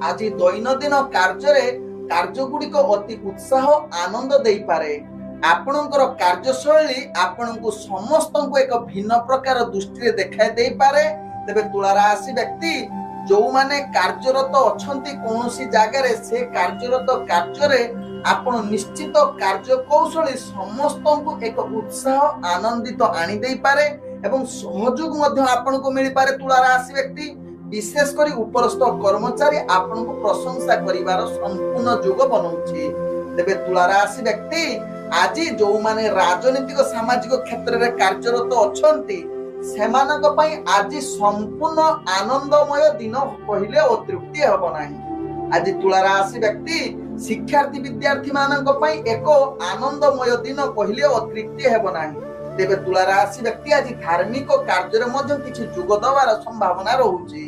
आज दैनंदिन कार्य गुड़िक अति उत्साह आनंद देई पारे। आपणकर कार्यशैली आपणको समस्तको एक भिन्न प्रकार दृष्टि देखाई देई पारे। तेबे तुला राशि व्यक्ति जो माने कार्यरत अछंती कोनोसी जागा रे से कार्यरत कार्य रे आपण निश्चित कार्य कौशली समस्तको एक उत्साह आनंदित आनी देई पारे एवं सहयोग मध्य आपनको मिली पारे। तुला राशि व्यक्ति विशेष करी उपरस्थ कर्मचारी आपनको प्रशंसा करिवार संपूर्ण योग बनौछि। तेबे तुला राशि व्यक्ति आज जो माने राजनीतिक सामाजिक क्षेत्र रे कार्यरत अछंती सेमानक पई आज संपूर्ण आनंदमय दिन कहिले अतृप्ति हेबो नाही। आज तुला राशि व्यक्ति शिक्षार्थी विद्यार्थी मानक पई एक आनंदमय दिन कहिले अतृप्ति हेबो नाही। तेबे तुला राशि व्यक्ति आज धार्मिक कार्य रे मध्ये किछि जोग दवार संभावना रहुची।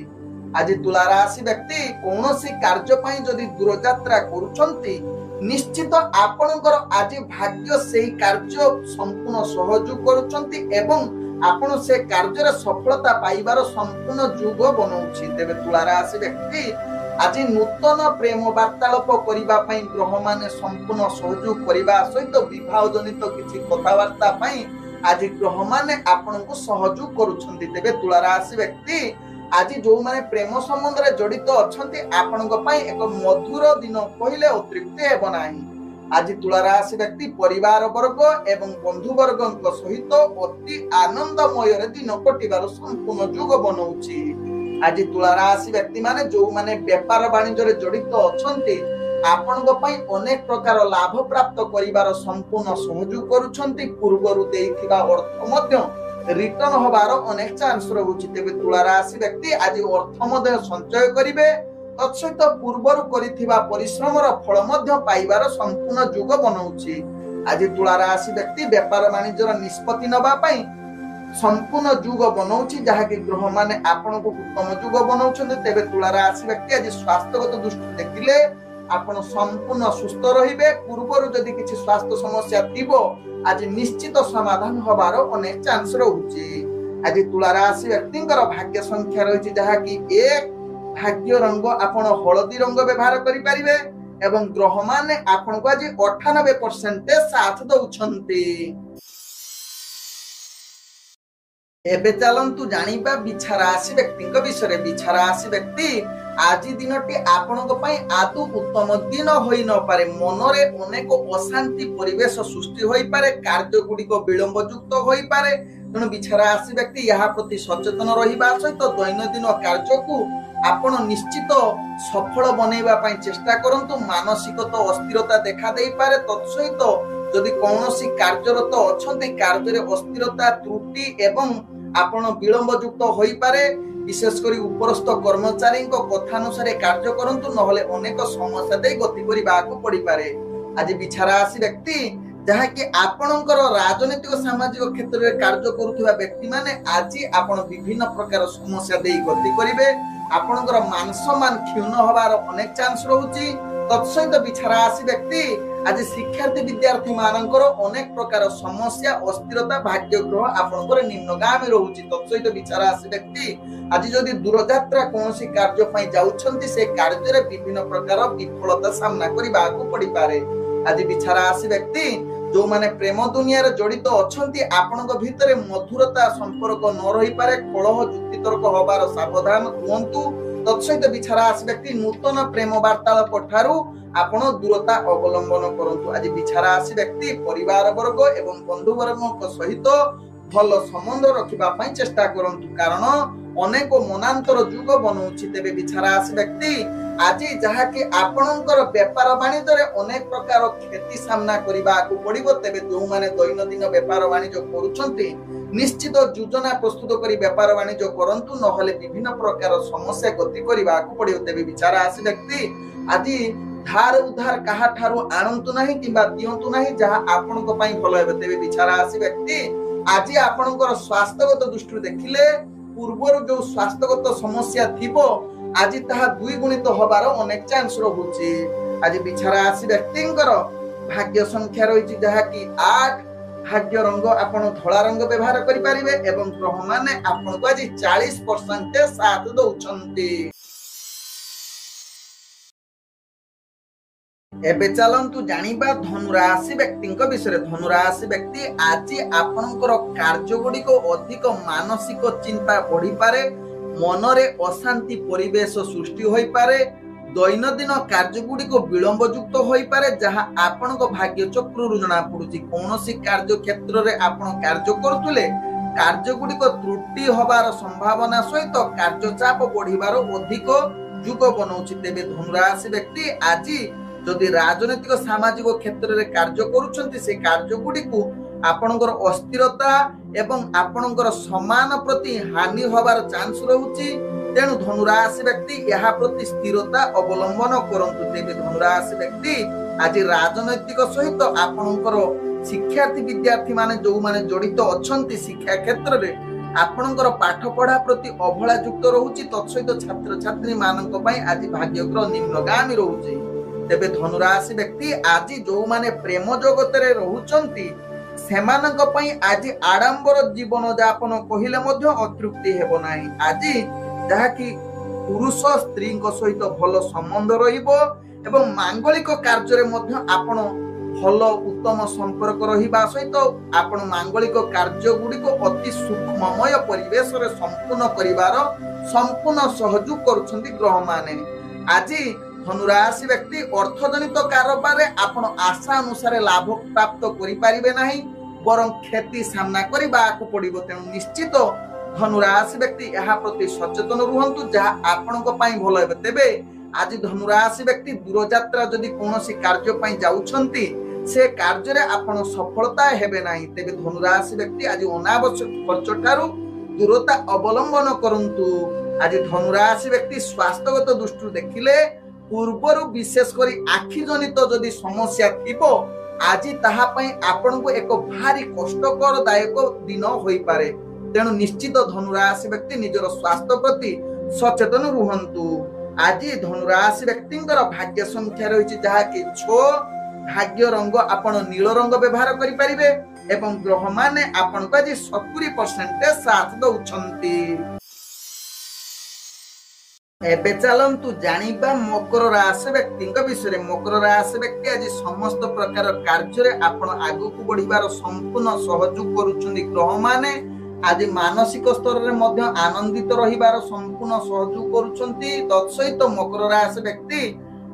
आज तुला राशि व्यक्ति कोनोसी कार्य पई जदि दूरयात्रा करूछंती निश्चित आपणकर आज भाग्य सेही कार्य संपूर्ण सहयोग करूछंती एवं आपण से कार्य रे सफलता पाइबार संपूर्ण युग बनौछि। तेबे तुला राशि व्यक्ति आज नूतन प्रेम वार्तालाप करिबा पई ग्रह माने संपूर्ण सहयोग करिबा सहित विवाह जनित किछि कथावार्ता पई आज ग्रह माने आपनको सहयोग करूछंती। तेबे तुला राशि व्यक्ति आज जो माने प्रेम संबंध रे जड़ित अछंती आपनको पई एक मधुर दिन कहिले अतृप्ति हेबो नाही। आज तुला राशि व्यक्ति परिवार वर्ग एवं बंधु वर्गक सहित अति आनंदमय रे दिन कटिबार संपूर्ण युग बनौछि। आज तुला राशि व्यक्ति माने जो माने व्यापार वाणिज्य रे जड़ित अछंती आपनको पई अनेक प्रकार लाभ प्राप्त करिवार संपूर्ण सहयोग करूछंती। पूर्वरु देइथिबा अर्थ मध्य रिटर्न होबार अनेक चांस रहुछि। तेबे तुला राशि व्यक्ति आज अर्थ मध्य संचय करिवे। तत्सहित पूर्वरु करिथिबा परिश्रमर फल मध्य पाइबार संपूर्ण युग बनौछि। आज तुला राशि व्यक्ति व्यापार वाणिज्यर निष्पत्ति नबा पई संपूर्ण युग बनौछि जहा कि ग्रह माने आपनको उत्तम युग बनौछन्ते। तेबे तुला राशि व्यक्ति आज स्वास्थ्यगत दृष्टि देखिले आपण संपूर्ण सुस्थ रहिबे। पूर्वरु जदि किछि स्वास्थ्य समस्या थिबो आज निश्चित समाधान होबार अनेक चांस रहुछि। आज तुला राशि व्यक्तिंकर भाग्य संख्या रहिछि जहा कि 1, भाग्य रंग आपण हलदी रंग व्यवहार करि परिबे एवं ग्रह माने आपण को आज 98% साथ दउछंती। एबे चलंतु जानिबा बिछा राशि व्यक्ति विषय। बिछा राशि व्यक्ति आज दिनटी आपणक पई आदु उत्तम दिन होई न पारे। मनरे अनेक अशांति परिवेश सृष्टि होई पारे, कार्य गुडिक विलंब युक्त होई पारे। तेणु बिछा राशि व्यक्ति यहा प्रति सचेतन रहिबा सहित दैनंदिन कार्य को आपण निश्चित सफल बनैबा पई चेष्टा करंतु। मानसिक तो अस्थिरता देखा देई पारे, तत्सहित जदि कौनसी कार्यरत अछंती कार्य रे अस्थिरता त्रुटि एवं आपण विलंब युक्त होई पारे। विशेषकर उपरस्थ कर्मचारी कथानुसार कार्य करंतु, नहले अनेक समस्या दे गति करिबाकू पड़ी पारे। आज बिछा राशि व्यक्ति जहाँकि आपणकर राजनीतिक सामाजिक क्षेत्र में कार्य करुवा व्यक्ति माने आज आपण विभिन्न प्रकार समस्या दे गति करिवे। आपणकर मान सम्मान क्षीण होबार अनेक चांस रहुची। तत्सहित बिछा राशि व्यक्ति आज शिक्षार्थी विद्यार्थी मानकर अनेक प्रकार समस्या अस्थिरता भाग्य ग्रह आपणकर निम्नगामी रहुची। तत्सहित बिछा राशि व्यक्ति आज जदि दूरयात्रा कौनसी कार्य पई जाउछंती से कार्य रे विभिन्न प्रकार विफलता सामना करिबाकू पड़ी पारे। आज बिछा राशि व्यक्ति जो माने प्रेम दुनिया रे जड़ित अछंती आपणक भितरे मधुरता संपर्क न रही पारे, कलह जुक्ति तर्क होबार सावधान हुअन्तु। तत्सहित बिछा राशि व्यक्ति नूतन प्रेम वार्तालाप ठारू आपण दूरता अवलंबन करंतु। आज बिछा राशि व्यक्ति परिवार वर्ग एवं बंधु वर्ग सहित भल संबंध रखिबा पई चेष्टा करंतु, कारण अनेक मनांतर जुग बनउछि। तेबे बिछा राशि व्यक्ति आज जहा कि आपणकर व्यापार वाणिज्य रे अनेक प्रकार क्षति सामना करिबाकू पड़िबो। तेबे जो माने दैनंदिन व्यापार वाणिज्य करूछंती निश्चित योजना प्रस्तुत करी व्यापार वाणिज्य करंतु, नहले विभिन्न प्रकार समस्या गति करिबाकू पड़िबो। तेबे बिछा राशि व्यक्ति आज धार उधार काहा ठारू आनंतु नाही किबा दियंतु नाही जहा आपणक पई भलो हेबे। तेबे बिछा राशि व्यक्ति आज आपणकर स्वास्थ्यगत दृष्टि देखिले पूर्वर जो स्वास्थ्यगत समस्या थिबो आज ताहा दुई गुणित होबार अनेक चांस रहुची। आज बिछा राशि व्यक्तिंकर भाग्य संख्या रहिछि जहा कि 8। भाग्य रंग आपण धला रंग व्यवहार करि परिबे एवं ग्रह माने आपण को आज 40% साथ दउछंती। एबे चलंतु जानिबा धनु राशि व्यक्ति विषय। धनु राशि व्यक्ति आज आपणकर कार्य गुडी को अधिक मानसिक चिंता बढ़ी पारे, मनरे अशांति परिवेश सृष्टि होई पारे, दैनंदिन कार्य गुडी को विलंब युक्त होई पारे जहा आपणक भाग्य चक्रु जना पडुची। कोनोसी कार्य क्षेत्र रे आपण कार्य करथुले कार्य गुडी को त्रुटि होबार संभावना सहित कार्य चाप बढ़िबार अधिक युग बनउची। तेबे धनु राशि व्यक्ति आज जदि राजनीतिक सामाजिक क्षेत्र में कार्य करुछंती से कार्य गुडी को आपणकर अस्थिरता एवं आपणकर सम्मान प्रति हानि होबार चांस रहुची। तेणु धनु राशि व्यक्ति यहा प्रति स्थिरता अवलंबन करंतु। तेबे धनु राशि व्यक्ति आज राजनैतिक सहित आपणकर शिक्षार्थी विद्यार्थी माने जो माने जड़ित अछंती शिक्षा क्षेत्र में आपणकर पाठ पढ़ा प्रति अवहेला युक्त रहुची। तत्सहित छात्र छात्री मानक पई आज भाग्यग्रह निम्नगामी रहुची। तेबे धनु राशि व्यक्ति आज जो माने प्रेम जगत रे रहुचंती सेमानक पई आज आडंबर जीवन यापन कहिले मध्य अतृप्ति हेबो नाही। आज जहा कि पुरुष स्त्री सहित भल संबंध रहिबो एवं मांगलिक कार्य रे मध्य आपण भल उत्तम संपर्क रहिबा सहित आपण मांगलिक कार्य गुडी को अति सुखमय परिवेश रे संपूर्ण करिवार संपूर्ण सहयोग करूछंती ग्रह माने। आज धनु राशि व्यक्ति अर्थजनित कारोबार आपण आशा अनुसार लाभ प्राप्त करि परिबे नाही, बरं क्षति सामना करिबाकू पड़िबो। तेणु निश्चित धनु राशि व्यक्ति यहा प्रति सचेतन रुहंतु जहा आपणक पई भलो हेबे। तेबे आज धनु राशि व्यक्ति दूरयात्रा जदि कोनोसी कार्य पई जाउछंती से कार्य रे आपण सफलता हेबे नाही। तेबे धनु राशि व्यक्ति आज अनावश्यक खर्च ठारू दूरता अवलंबन करंतु। आज धनु राशि व्यक्ति स्वास्थ्यगत दृष्टि देखिले पूर्वर विशेष करी आखि जनित जदि समस्या थिबो आज ताहा पई आपन को एक भारी कष्टकर दायक दिन होई पारे। तेणु निश्चित धनु राशि व्यक्ति निजर स्वास्थ्य प्रति सचेतन रुहंतु। आज धनु राशि व्यक्तिंकर भाग्य संख्या रहिछि जहा कि 6। भाग्य रंग आपण नील रंग व्यवहार करि परिबे एवं ग्रह माने आपण को आज 70% साथ दउछंती। एबे चलंतु जानिबा मकर राशि व्यक्ति विषय। मकर राशि व्यक्ति आज समस्त प्रकार कार्य रे आपण आगु को बढ़िबार संपूर्ण सहयोग करूछन्ती। ग्रह माने आज मानसिक स्तर रे मध्य आनंदित रहिबार संपूर्ण सहयोग करूछन्ती। तत्सहित मकर राशि व्यक्ति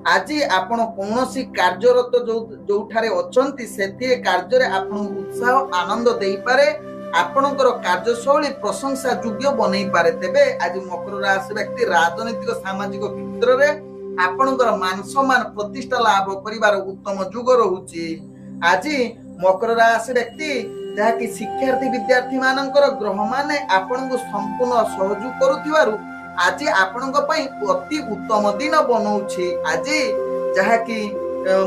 आज आपण कोनोसी कार्यरत जोठारे अछन्ती सेति कार्य रे आपण उत्साह आनंद देई पारे। आपणकर कार्यशैली प्रशंसा योग्य बनई पारे। तेबे आज मकर राशि व्यक्ति राजनीतिक सामाजिक क्षेत्र में आपणकर मान सम्मान प्रतिष्ठा लाभ करिवार उत्तम युग रहुची। आज मकर राशि व्यक्ति जहाँकि शिक्षार्थी विद्यार्थी मानकर ग्रह माने आपणको संपूर्ण सहयोग करुथिबारु आज आपणको पई अति उत्तम दिन बनौछि। आज जहाँकि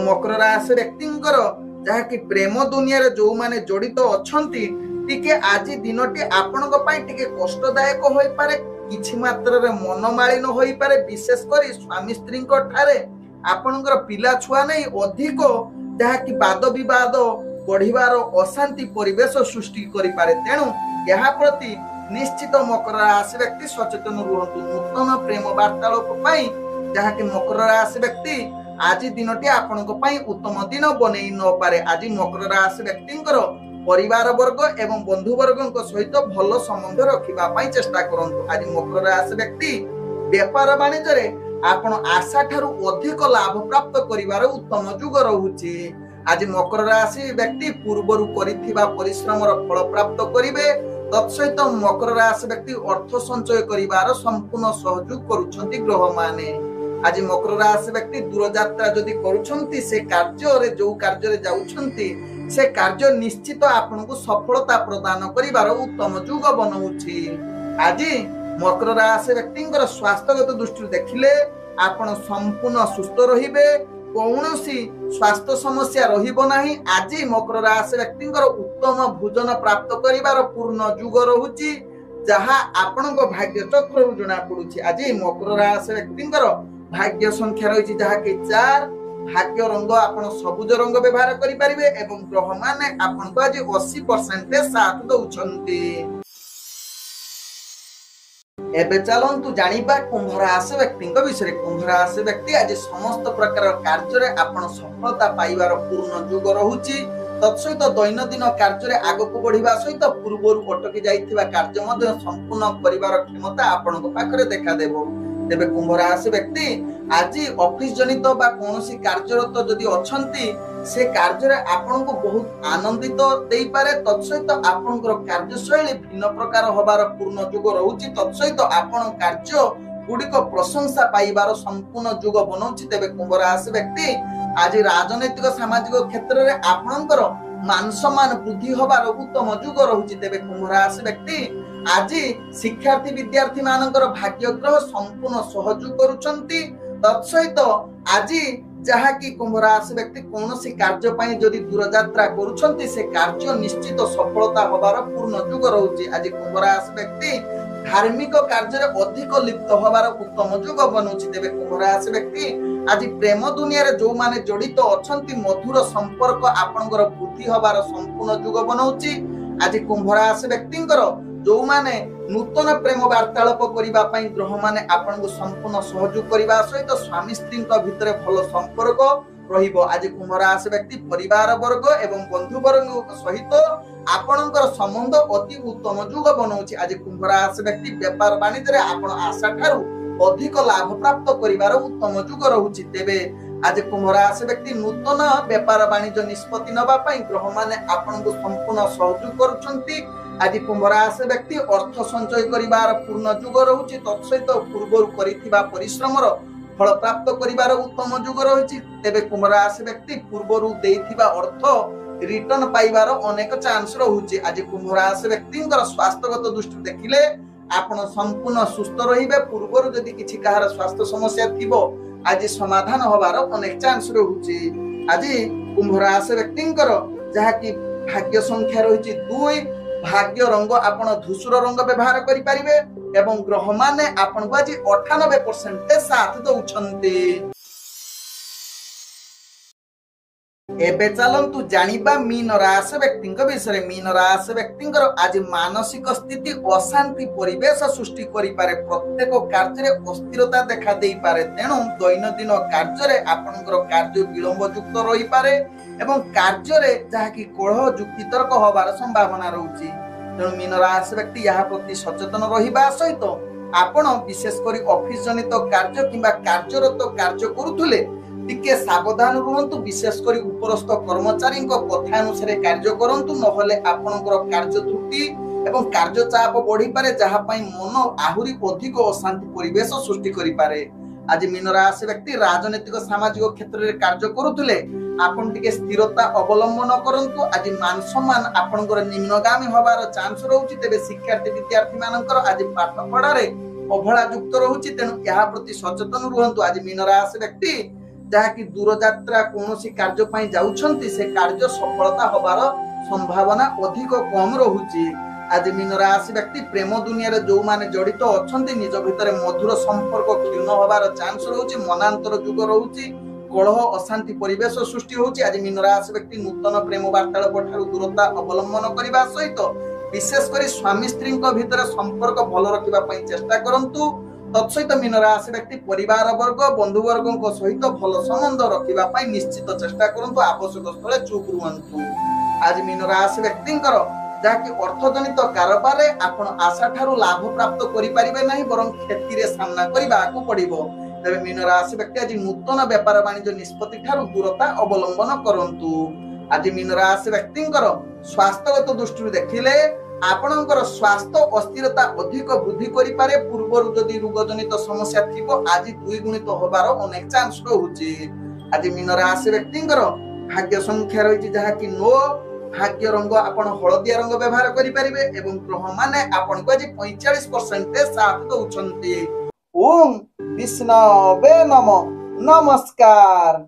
मकर राशि व्यक्तिंकर जहाँकि प्रेम दुनिया रे जो माने जड़ित अछंती टिके आज दिनटी आपणको पई टिके कष्टदायक होई पारे। किछि मात्र रे मनमालिन होई पारे। विशेष करी स्वामी स्त्री को ठारे आपणकर पिला छुआ नै अधिक जहाँकि वाद विवाद बढ़िबार अशांति परिवेश सृष्टि करि पारे। तेणु यहा प्रति निश्चित मकर राशि व्यक्ति सचेतन रुहतु। नूतन प्रेम वार्तालाप पई जहाँकि मकर राशि व्यक्ति आज दिनटी आपणको पई उत्तम दिन बनै न पारे। आज मकर राशि व्यक्तिंकर परिवार वर्ग एवं बंधु वर्ग सहित भल संबंध रखिबा पई चेष्टा करंतु। आज मकर राशि व्यक्ति व्यापार वाणिज्य रे आपण आशा ठारू अधिक लाभ प्राप्त करिवार उत्तम युग रहुची। आज मकर राशि व्यक्ति पूर्वरु करिथिबा परिश्रमर फल प्राप्त करिवे। तत्सहित मकर राशि व्यक्ति अर्थ संचय करिवार संपूर्ण सहयोग करूछंती ग्रह माने। आज मकर राशि व्यक्ति दूर यात्रा जदि करूछंती से कार्य रे जो कार्य रे जाउछंती से कार्य निश्चित आपनको सफलता प्रदान करिवार उत्तम युग बनौछि। आज मकर राशि व्यक्तिंकर स्वास्थ्यगत दृष्टि देखिले आपण संपूर्ण सुस्थ रहिबे। कौनसी स्वास्थ्य समस्या रहिबो नाही। आज मकर राशि व्यक्तिंकर उत्तम भोजन प्राप्त करिवार पूर्ण युग रहुछि जहा आपनको भाग्य चक्र जणा पडुछि। आज मकर राशि व्यक्तिंकर भाग्य संख्या रहिछि जहा कि 4। भाग्य रंग आपण सबुज रंग व्यवहार करि परिबे एवं ग्रह माने आपण को आज 80% साथ दउछन्ती। एबे चलंतु जानिबा कुंभ राशि व्यक्ति विषय। कुंभ राशि व्यक्ति आज समस्त प्रकार कार्य रे आपण सफलता पाइबार पूर्ण युग रहुछि। तत्सहित दैनंदिन कार्य रे आगको बढ़िबा सहित पूर्वरु अटकी जाइथिबा कार्य मध्ये संपूर्ण करिवार क्षमता आपण को पाखरे देखा देबो। तेबे कुंभ राशि व्यक्ति आज ऑफिस जनित बा कोनोसी कार्यरत जदि अछंती से कार्य रे आपण को बहुत आनंदित देई पारे। तत्सहित आपनकर कार्यशैली भिन्न प्रकार होबार पूर्ण युग रहुछि। तत्सहित आपण कार्य गुडिक प्रशंसा पाइबार संपूर्ण युग बनौछि। तेबे कुंभ राशि व्यक्ति आज राजनीतिक सामाजिक क्षेत्र रे आपनकर मान सम्मान वृद्धि होबार उत्तम युग रहुछि। तेबे कुंभ राशि व्यक्ति आज शिक्षार्थी विद्यार्थी मानकर भाग्य ग्रह संपूर्ण सहयोग करूछन्ती। तत्सहित आज जहा कि कुंभ राशि व्यक्ति कोनोसी कार्य पई जदि दूर यात्रा करूछन्ती से कार्य निश्चित सफलता होबार पूर्ण युग रहुछि। आज कुंभ राशि व्यक्ति धार्मिक कार्य रे अधिक लिप्त होबार उत्तम युग बनौछि। तेबे कुंभ राशि व्यक्ति आज प्रेम दुनिया रे जो माने जड़ित अछन्ती मधुर संपर्क आपनकर वृद्धि होबार संपूर्ण युग बनौछि। आज कुंभ राशि व्यक्तिंकर जो माने नूतन प्रेम वार्तालाप करिबा पई ग्रह माने आपनको संपूर्ण सहयोग करिबा सहित स्वामी स्त्री भितर भल संपर्क रहिबो। आज कुंभ राशि व्यक्ति परिवार वर्ग एवं बंधु वर्ग सहित आपनकर संबंध अति उत्तम युग बनौछि। आज कुंभ राशि व्यक्ति व्यापार वाणिज्य रे आपण आशा ठारू अधिक लाभ प्राप्त करिवार उत्तम युग रहुछि। तेबे आज कुंभ राशि व्यक्ति नूतन व्यापार वाणिज्य निष्पत्ति नबा पई ग्रह माने आपनको संपूर्ण सहयोग करूछन्ती। आज कुंभ राशि व्यक्ति अर्थ संचय करिवार पूर्ण युग रहुछि। तत्सहित पूर्वरु करिथिबा परिश्रमर फल प्राप्त करिवार उत्तम युग रहुछि। तेबे कुंभ राशि व्यक्ति पूर्वरु देइथिबा अर्थ रिटर्न पाइबार अनेक चांस रहुछि। आज कुंभ राशि व्यक्तिंकर स्वास्थ्यगत दृष्टि देखिले आपण संपूर्ण सुस्थ रहिबे। पूर्वरु जदि किछि काहार स्वास्थ्य समस्या थिबो आज समाधान होबार अनेक चांस रहुछि। आज कुंभ राशि व्यक्तिंकर जहा कि भाग्य संख्या रहिछि 2। भाग्य रंग आपण धूसर रंग व्यवहार करि परिबे एवं ग्रह माने आपण को आज 98% साथ दउछन्ती। एबे चलंतु जानिबा मीन राशि व्यक्ति विषय। मीन राशि व्यक्ति आज मानसिक स्थिति अशांति परिवेश सृष्टि करि पारे। प्रत्येक कार्य अस्थिरता देखा दे पारे। तेणु दैनंदिन कार्य आपनकर कार्य विलंब युक्त रही पारे एवं कार्य जहाँकि कलह युक्तितर्क हबार संभावना रहुछि। तेणु मीन राशि व्यक्ति यहाँ प्रति सचेतन रहिबा सहित आपण विशेषकर ऑफिस जनित कार्य किंबा कार्यरत कार्य करुथुले टिके सावधान रुहंतु। विशेषकर उपरस्थ कर्मचारी कथा अनुसार कार्य करंतु, नहले आपनकर कार्य त्रुटि एवं कार्य चाप बढ़ी पारे, जहाँ मन आहुरी अधिक अशांति परिवेश सृष्टि करि पारे। आज मीन राशि व्यक्ति राजनीतिक सामाजिक क्षेत्र में कार्य करुथुले आपन टिके स्थिरता अवलंबन करंतु। आज मान सम्मान आपनकर निम्नगामी हबार चांस रहउछि। तेबे शिक्षार्थी विद्यार्थी मानकर आज पाठ पढ़ारे अवहेला युक्त रहउछि। तेणु यहाँ प्रति सचेतन रुहंतु। आज मीन राशि व्यक्ति जहाँकि दूर यात्रा कौनसी कार्य पाई जाउछंती से कार्य सफलता हबार संभावना अधिक कम रहुछि। आज मीन राशि व्यक्ति प्रेम दुनिया रे जो माने जड़ित अछंती निज भितर मधुर संपर्क क्षीण हबार चांस रहउछि। मनांतर युग रहउछि। कलह अशांति परिवेश सृष्टि होउछि। आज मीन राशि व्यक्ति नूतन प्रेम वार्तालाप ठारू दूरता अवलंबन करिबा सहित विशेषकर स्वामी स्त्री भितर संपर्क भल रखिबा पई चेष्टा करंतु। तत्सहित मीन राशि व्यक्ति परिवार वर्ग बंधु वर्ग सहित भल संबंध रखिबा पई निश्चित चेष्टा करंतु। आवश्यक स्थले चुप रुहंतु। आज मीन राशि व्यक्ति जहाँकि अर्थजनित कारोबार आपण आशा ठारू लाभ प्राप्त करि परिबे नाही, बरं क्षति रे सामना करिबाकू पड़िबो। तबे मीन राशि व्यक्ति आज नूतन व्यापार वाणिज्य निष्पत्ति ठारू दूरता अवलंबन करंतु। आज मीन राशि व्यक्ति स्वास्थ्यगत दृष्टि देखिले आपणकर स्वास्थ्य अस्थिरता अधिक वृद्धि करि पारे। पूर्व जदि रोगजनित समस्या थिबो आज द्विगुणित होबार अनेक चांस रहउछि। आज मीन राशि व्यक्ति भाग्य संख्या रही जहाँकि 9। भाग्य रंग आपण हलदिया रंग व्यवहार करि परिबे एवं ग्रह माने आपण को आज 45% साथ दउछंती। ओम विष्णवे नमः। नमस्कार।